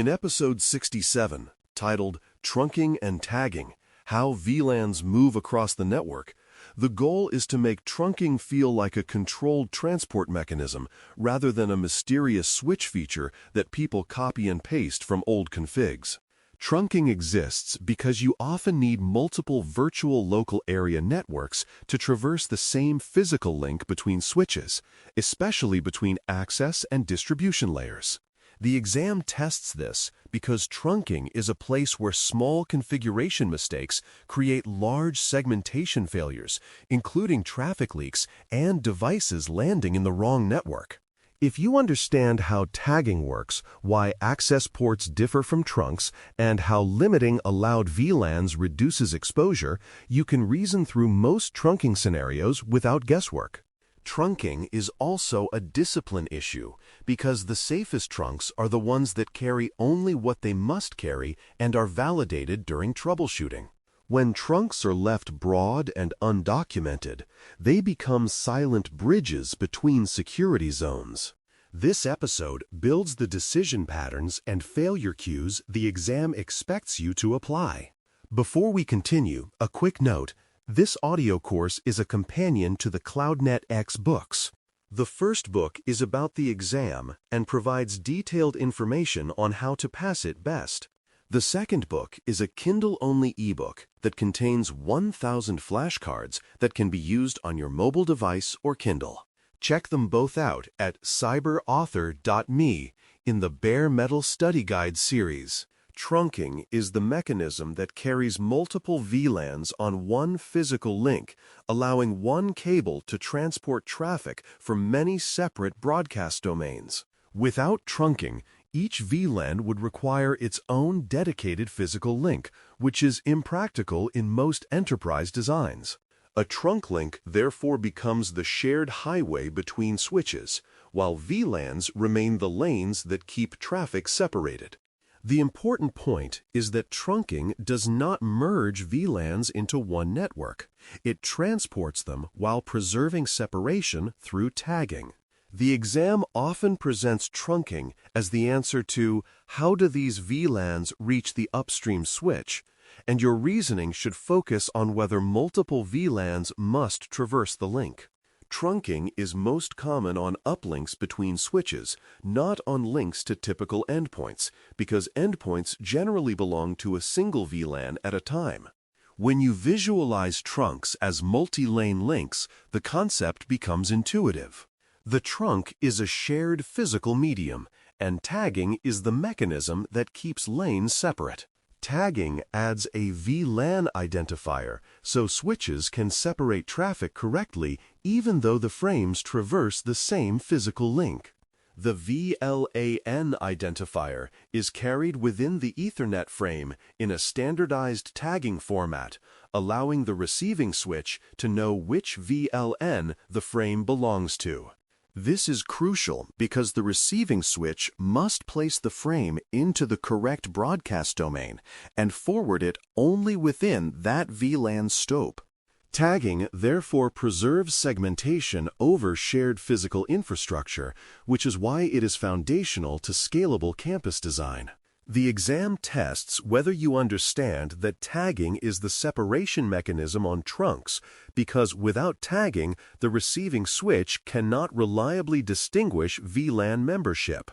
In episode 67, titled Trunking and Tagging, How VLANs Move Across the Network, the goal is to make trunking feel like a controlled transport mechanism rather than a mysterious switch feature that people copy and paste from old configs. Trunking exists because you often need multiple virtual local area networks to traverse the same physical link between switches, especially between access and distribution layers. The exam tests this because trunking is a place where small configuration mistakes create large segmentation failures, including traffic leaks and devices landing in the wrong network. If you understand how tagging works, why access ports differ from trunks, and how limiting allowed VLANs reduces exposure, you can reason through most trunking scenarios without guesswork. Trunking is also a discipline issue because the safest trunks are the ones that carry only what they must carry and are validated during troubleshooting. When trunks are left broad and undocumented, they become silent bridges between security zones. This episode builds the decision patterns and failure cues the exam expects you to apply. Before we continue, a quick note. This audio course is a companion to the CloudNetX books. The first book is about the exam and provides detailed information on how to pass it best. The second book is a Kindle-only ebook that contains 1,000 flashcards that can be used on your mobile device or Kindle. Check them both out at cyberauthor.me in the Bare Metal Study Guide series. Trunking is the mechanism that carries multiple VLANs on one physical link, allowing one cable to transport traffic from many separate broadcast domains. Without trunking, each VLAN would require its own dedicated physical link, which is impractical in most enterprise designs. A trunk link therefore becomes the shared highway between switches, while VLANs remain the lanes that keep traffic separated. The important point is that trunking does not merge VLANs into one network. It transports them while preserving separation through tagging. The exam often presents trunking as the answer to how do these VLANs reach the upstream switch, and your reasoning should focus on whether multiple VLANs must traverse the link. Trunking is most common on uplinks between switches, not on links to typical endpoints, because endpoints generally belong to a single VLAN at a time. When you visualize trunks as multi-lane links, the concept becomes intuitive. The trunk is a shared physical medium, and tagging is the mechanism that keeps lanes separate. Tagging adds a VLAN identifier, so switches can separate traffic correctly even though the frames traverse the same physical link. The VLAN identifier is carried within the Ethernet frame in a standardized tagging format, allowing the receiving switch to know which VLN the frame belongs to. This is crucial because the receiving switch must place the frame into the correct broadcast domain and forward it only within that VLAN scope. Tagging therefore preserves segmentation over shared physical infrastructure, which is why it is foundational to scalable campus design. The exam tests whether you understand that tagging is the separation mechanism on trunks, because without tagging, the receiving switch cannot reliably distinguish VLAN membership.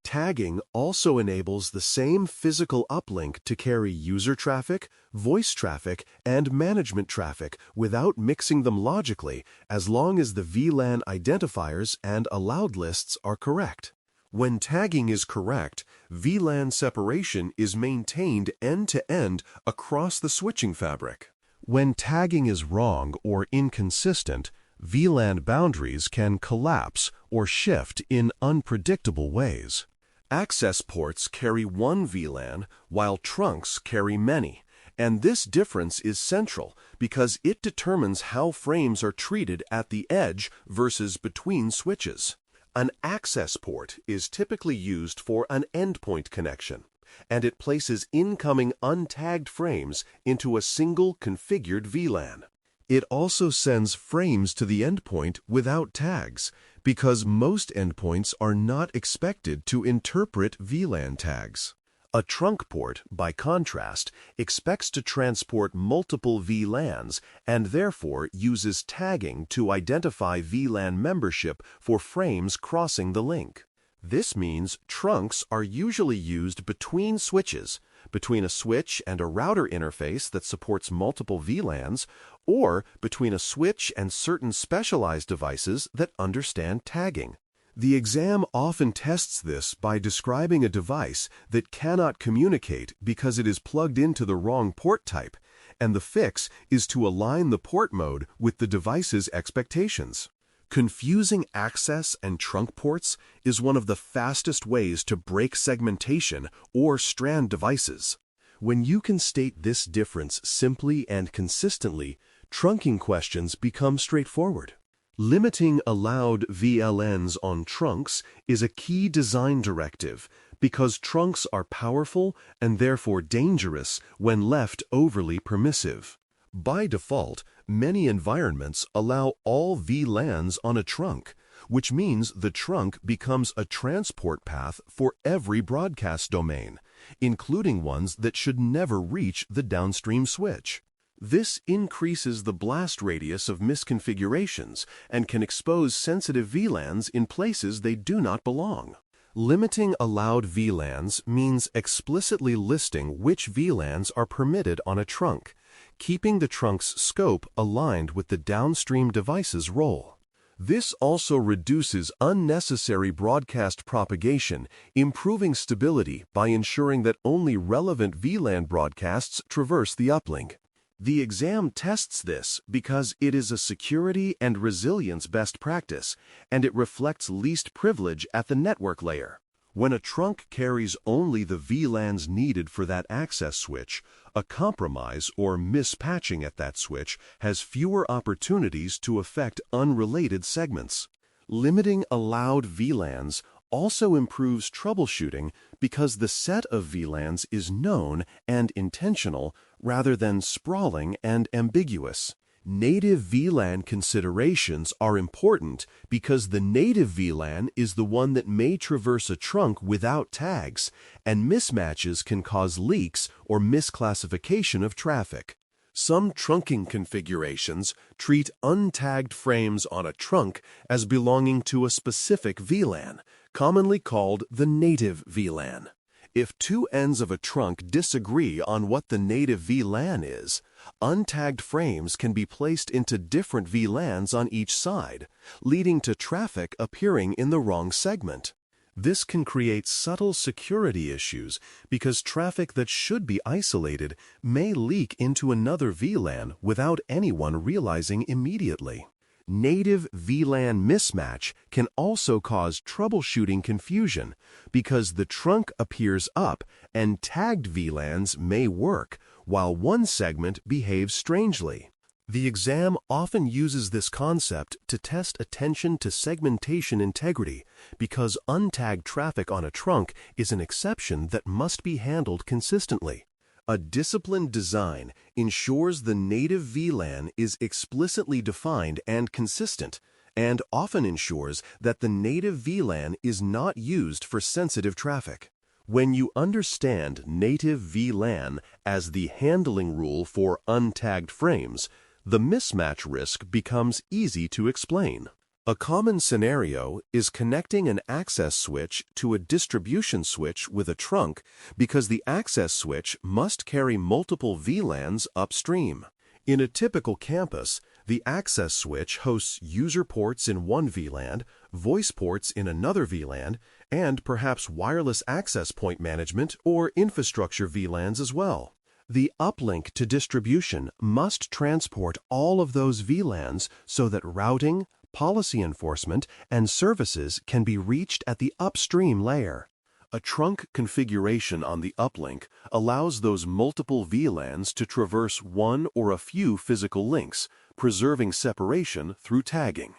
Tagging also enables the same physical uplink to carry user traffic, voice traffic, and management traffic without mixing them logically, as long as the VLAN identifiers and allowed lists are correct. When tagging is correct, VLAN separation is maintained end-to-end across the switching fabric. When tagging is wrong or inconsistent, VLAN boundaries can collapse or shift in unpredictable ways. Access ports carry one VLAN, while trunks carry many, and this difference is central because it determines how frames are treated at the edge versus between switches. An access port is typically used for an endpoint connection, and it places incoming untagged frames into a single configured VLAN. It also sends frames to the endpoint without tags, because most endpoints are not expected to interpret VLAN tags. A trunk port, by contrast, expects to transport multiple VLANs and therefore uses tagging to identify VLAN membership for frames crossing the link. This means trunks are usually used between switches, between a switch and a router interface that supports multiple VLANs, or between a switch and certain specialized devices that understand tagging. The exam often tests this by describing a device that cannot communicate because it is plugged into the wrong port type, and the fix is to align the port mode with the device's expectations. Confusing access and trunk ports is one of the fastest ways to break segmentation or strand devices. When you can state this difference simply and consistently, trunking questions become straightforward. Limiting allowed VLNs on trunks is a key design directive because trunks are powerful and therefore dangerous when left overly permissive. By default, many environments allow all VLANs on a trunk, which means the trunk becomes a transport path for every broadcast domain, including ones that should never reach the downstream switch. This increases the blast radius of misconfigurations and can expose sensitive VLANs in places they do not belong. Limiting allowed VLANs means explicitly listing which VLANs are permitted on a trunk, keeping the trunk's scope aligned with the downstream device's role. This also reduces unnecessary broadcast propagation, improving stability by ensuring that only relevant VLAN broadcasts traverse the uplink. The exam tests this because it is a security and resilience best practice, and it reflects least privilege at the network layer. When a trunk carries only the VLANs needed for that access switch, a compromise or mispatching at that switch has fewer opportunities to affect unrelated segments. Limiting allowed VLANs also improves troubleshooting because the set of VLANs is known and intentional rather than sprawling and ambiguous. Native VLAN considerations are important because the native VLAN is the one that may traverse a trunk without tags, and mismatches can cause leaks or misclassification of traffic. Some trunking configurations treat untagged frames on a trunk as belonging to a specific VLAN, commonly called the native VLAN. If two ends of a trunk disagree on what the native VLAN is, untagged frames can be placed into different VLANs on each side, leading to traffic appearing in the wrong segment. This can create subtle security issues because traffic that should be isolated may leak into another VLAN without anyone realizing immediately. Native VLAN mismatch can also cause troubleshooting confusion because the trunk appears up and tagged VLANs may work, while one segment behaves strangely. The exam often uses this concept to test attention to segmentation integrity because untagged traffic on a trunk is an exception that must be handled consistently. A disciplined design ensures the native VLAN is explicitly defined and consistent, and often ensures that the native VLAN is not used for sensitive traffic. When you understand native VLAN as the handling rule for untagged frames, the mismatch risk becomes easy to explain. A common scenario is connecting an access switch to a distribution switch with a trunk because the access switch must carry multiple VLANs upstream. In a typical campus, the access switch hosts user ports in one VLAN, voice ports in another VLAN, and perhaps wireless access point management or infrastructure VLANs as well. The uplink to distribution must transport all of those VLANs so that routing, policy enforcement, and services can be reached at the upstream layer. A trunk configuration on the uplink allows those multiple VLANs to traverse one or a few physical links, preserving separation through tagging.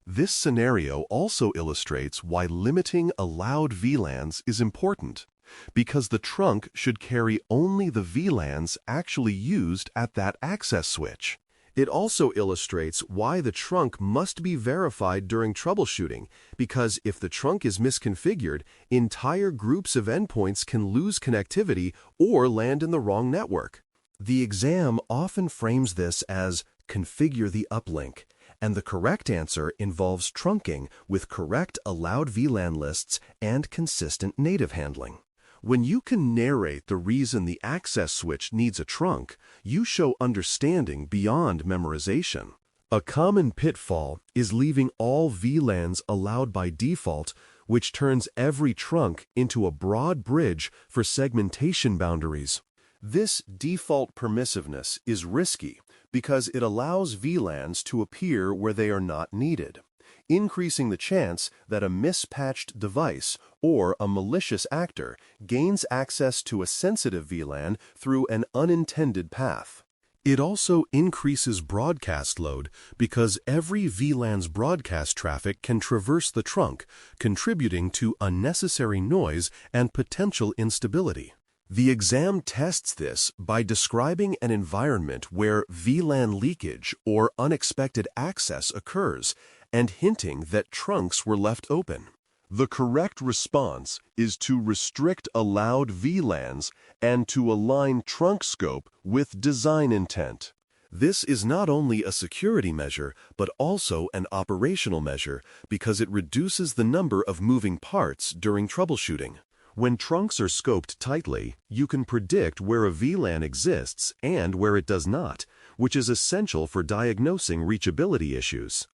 This scenario also illustrates why limiting allowed VLANs is important, because the trunk should carry only the VLANs actually used at that access switch. It also illustrates why the trunk must be verified during troubleshooting, because if the trunk is misconfigured, entire groups of endpoints can lose connectivity or land in the wrong network. The exam often frames this as configure the uplink, and the correct answer involves trunking with correct allowed VLAN lists and consistent native handling. When you can narrate the reason the access switch needs a trunk, you show understanding beyond memorization. A common pitfall is leaving all VLANs allowed by default, which turns every trunk into a broad bridge for segmentation boundaries. This default permissiveness is risky because it allows VLANs to appear where they are not needed, increasing the chance that a mispatched device or a malicious actor gains access to a sensitive VLAN through an unintended path. It also increases broadcast load because every VLAN's broadcast traffic can traverse the trunk, contributing to unnecessary noise and potential instability. The exam tests this by describing an environment where VLAN leakage or unexpected access occurs and hinting that trunks were left open. The correct response is to restrict allowed VLANs and to align trunk scope with design intent. This is not only a security measure, but also an operational measure because it reduces the number of moving parts during troubleshooting. When trunks are scoped tightly, you can predict where a VLAN exists and where it does not, which is essential for diagnosing reachability issues.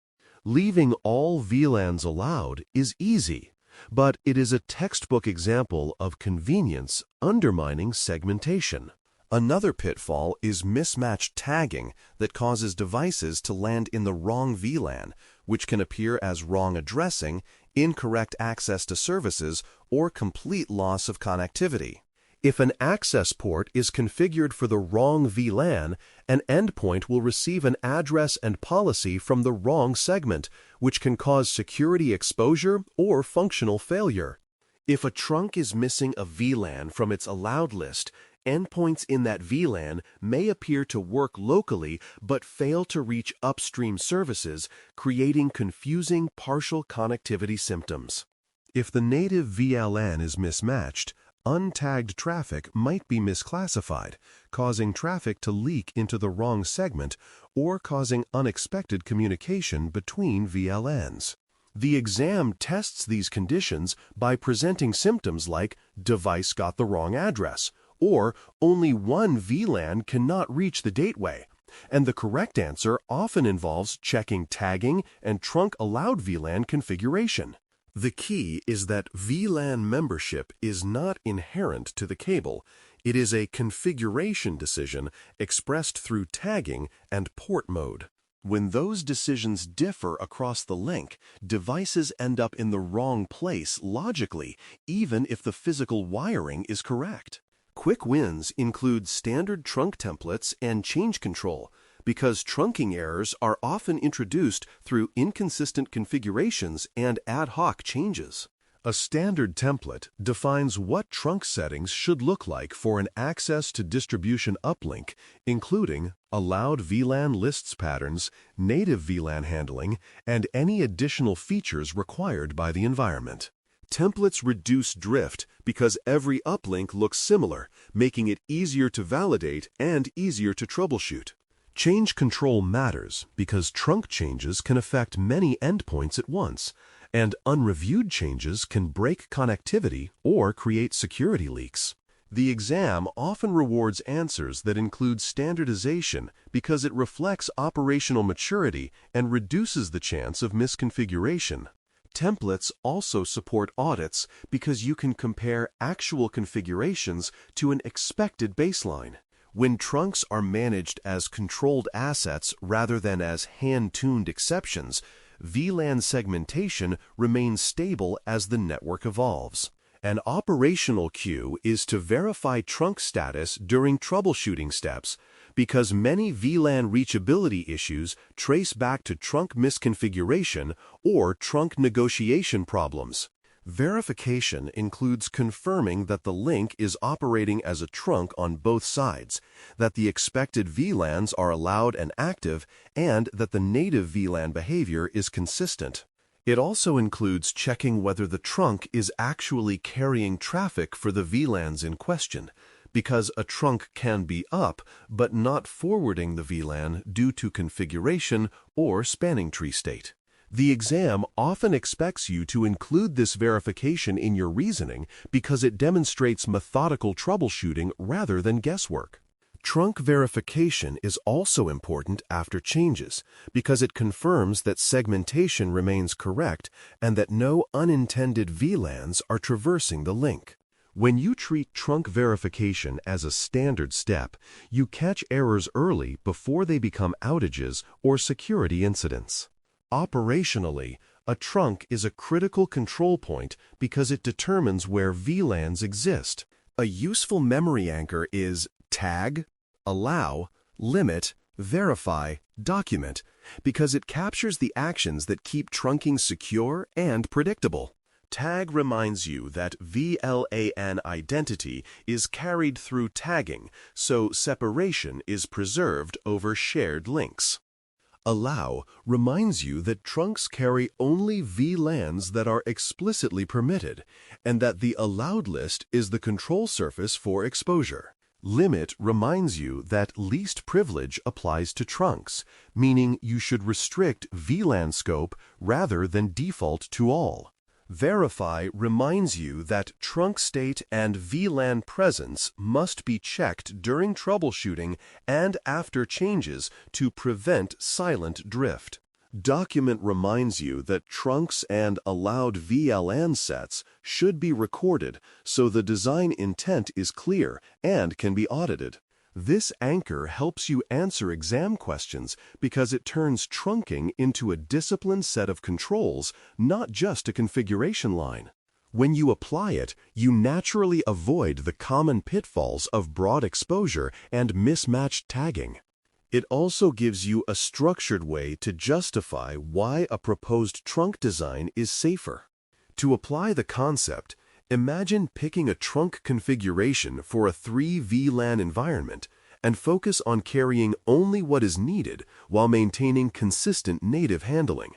Leaving all VLANs allowed is easy, but it is a textbook example of convenience undermining segmentation. Another pitfall is mismatched tagging that causes devices to land in the wrong VLAN, which can appear as wrong addressing, incorrect access to services, or complete loss of connectivity. If an access port is configured for the wrong VLAN, an endpoint will receive an address and policy from the wrong segment, which can cause security exposure or functional failure. If a trunk is missing a VLAN from its allowed list, endpoints in that VLAN may appear to work locally but fail to reach upstream services, creating confusing partial connectivity symptoms. If the native VLAN is mismatched, untagged traffic might be misclassified, causing traffic to leak into the wrong segment or causing unexpected communication between VLANs. The exam tests these conditions by presenting symptoms like device got the wrong address, or only one VLAN cannot reach the gateway, and the correct answer often involves checking tagging and trunk allowed VLAN configuration. The key is that VLAN membership is not inherent to the cable. It is a configuration decision expressed through tagging and port mode. When those decisions differ across the link, devices end up in the wrong place logically, even if the physical wiring is correct. Quick wins include standard trunk templates and change control, because trunking errors are often introduced through inconsistent configurations and ad hoc changes. A standard template defines what trunk settings should look like for an access to distribution uplink, including allowed VLAN lists patterns, native VLAN handling, and any additional features required by the environment. Templates reduce drift because every uplink looks similar, making it easier to validate and easier to troubleshoot. Change control matters because trunk changes can affect many endpoints at once, and unreviewed changes can break connectivity or create security leaks. The exam often rewards answers that include standardization because it reflects operational maturity and reduces the chance of misconfiguration. Templates also support audits because you can compare actual configurations to an expected baseline. When trunks are managed as controlled assets rather than as hand-tuned exceptions, VLAN segmentation remains stable as the network evolves. An operational cue is to verify trunk status during troubleshooting steps because many VLAN reachability issues trace back to trunk misconfiguration or trunk negotiation problems. Verification includes confirming that the link is operating as a trunk on both sides, that the expected VLANs are allowed and active, and that the native VLAN behavior is consistent. It also includes checking whether the trunk is actually carrying traffic for the VLANs in question, because a trunk can be up but not forwarding the VLAN due to configuration or spanning tree state. The exam often expects you to include this verification in your reasoning because it demonstrates methodical troubleshooting rather than guesswork. Trunk verification is also important after changes because it confirms that segmentation remains correct and that no unintended VLANs are traversing the link. When you treat trunk verification as a standard step, you catch errors early before they become outages or security incidents. Operationally, a trunk is a critical control point because it determines where VLANs exist. A useful memory anchor is tag, allow, limit, verify, document, because it captures the actions that keep trunking secure and predictable. Tag reminds you that VLAN identity is carried through tagging, so separation is preserved over shared links. Allow reminds you that trunks carry only VLANs that are explicitly permitted, and that the allowed list is the control surface for exposure. Limit reminds you that least privilege applies to trunks, meaning you should restrict VLAN scope rather than default to all. Verify reminds you that trunk state and VLAN presence must be checked during troubleshooting and after changes to prevent silent drift. Document reminds you that trunks and allowed VLAN sets should be recorded so the design intent is clear and can be audited. This anchor helps you answer exam questions because it turns trunking into a disciplined set of controls, not just a configuration line. When you apply it, you naturally avoid the common pitfalls of broad exposure and mismatched tagging. It also gives you a structured way to justify why a proposed trunk design is safer. To apply the concept, imagine picking a trunk configuration for a 3 VLAN environment and focus on carrying only what is needed while maintaining consistent native handling.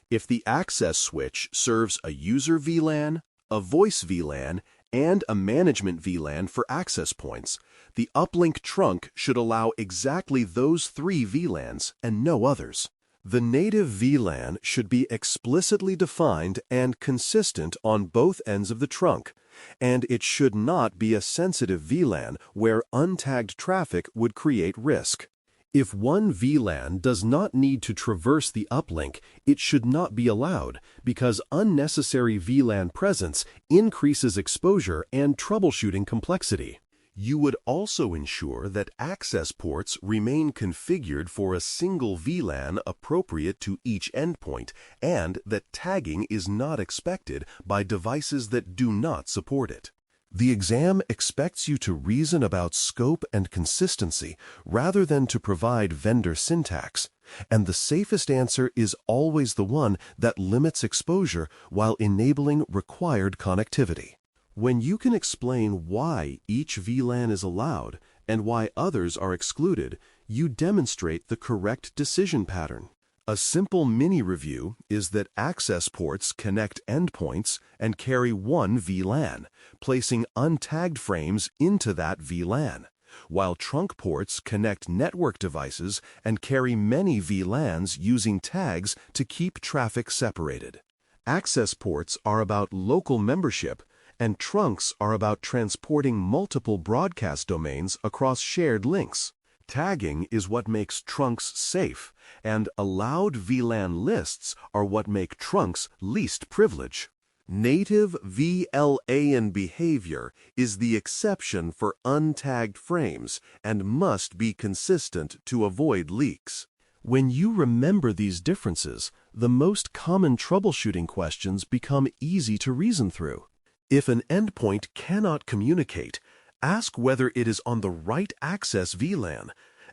If the access switch serves a user VLAN, a voice VLAN, and a management VLAN for access points, the uplink trunk should allow exactly those 3 VLANs and no others. The native VLAN should be explicitly defined and consistent on both ends of the trunk, and it should not be a sensitive VLAN where untagged traffic would create risk. If one VLAN does not need to traverse the uplink, it should not be allowed because unnecessary VLAN presence increases exposure and troubleshooting complexity. You would also ensure that access ports remain configured for a single VLAN appropriate to each endpoint and that tagging is not expected by devices that do not support it. The exam expects you to reason about scope and consistency rather than to provide vendor syntax, and the safest answer is always the one that limits exposure while enabling required connectivity. When you can explain why each VLAN is allowed and why others are excluded, you demonstrate the correct decision pattern. A simple mini-review is that access ports connect endpoints and carry one VLAN, placing untagged frames into that VLAN, while trunk ports connect network devices and carry many VLANs using tags to keep traffic separated. Access ports are about local membership, and trunks are about transporting multiple broadcast domains across shared links. Tagging is what makes trunks safe, and allowed VLAN lists are what make trunks least privilege. Native VLAN behavior is the exception for untagged frames and must be consistent to avoid leaks. When you remember these differences, the most common troubleshooting questions become easy to reason through. If an endpoint cannot communicate, ask whether it is on the right access VLAN,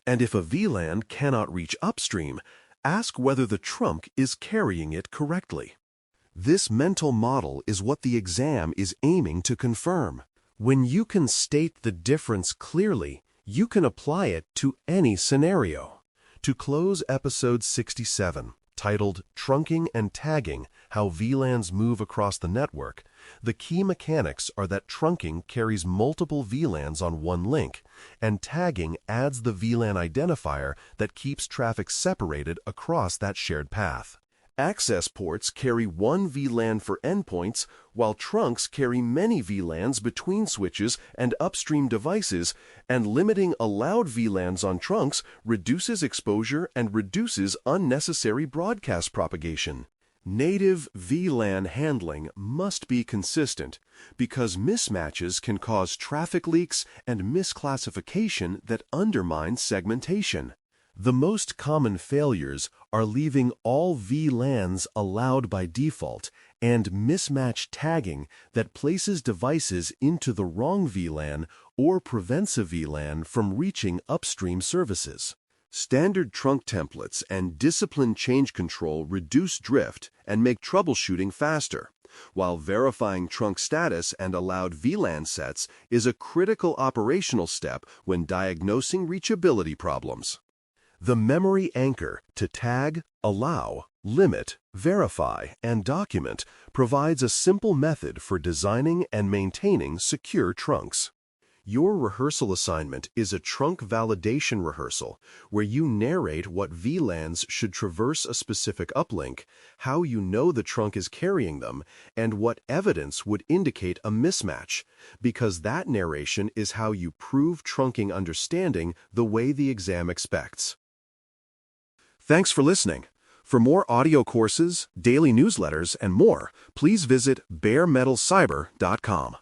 and if a VLAN cannot reach upstream, ask whether the trunk is carrying it correctly. This mental model is what the exam is aiming to confirm. When you can state the difference clearly, you can apply it to any scenario. To close episode 67, titled Trunking and Tagging, How VLANs Move Across the Network, the key mechanics are that trunking carries multiple VLANs on one link, and tagging adds the VLAN identifier that keeps traffic separated across that shared path. Access ports carry one VLAN for endpoints, while trunks carry many VLANs between switches and upstream devices, and limiting allowed VLANs on trunks reduces exposure and reduces unnecessary broadcast propagation. Native VLAN handling must be consistent because mismatches can cause traffic leaks and misclassification that undermine segmentation. The most common failures are leaving all VLANs allowed by default and mismatch tagging that places devices into the wrong VLAN or prevents a VLAN from reaching upstream services. Standard trunk templates and disciplined change control reduce drift and make troubleshooting faster, while verifying trunk status and allowed VLAN sets is a critical operational step when diagnosing reachability problems. The memory anchor to tag, allow, limit, verify, and document provides a simple method for designing and maintaining secure trunks. Your rehearsal assignment is a trunk validation rehearsal where you narrate what VLANs should traverse a specific uplink, how you know the trunk is carrying them, and what evidence would indicate a mismatch, because that narration is how you prove trunking understanding the way the exam expects. Thanks for listening. For more audio courses, daily newsletters, and more, please visit baremetalcyber.com.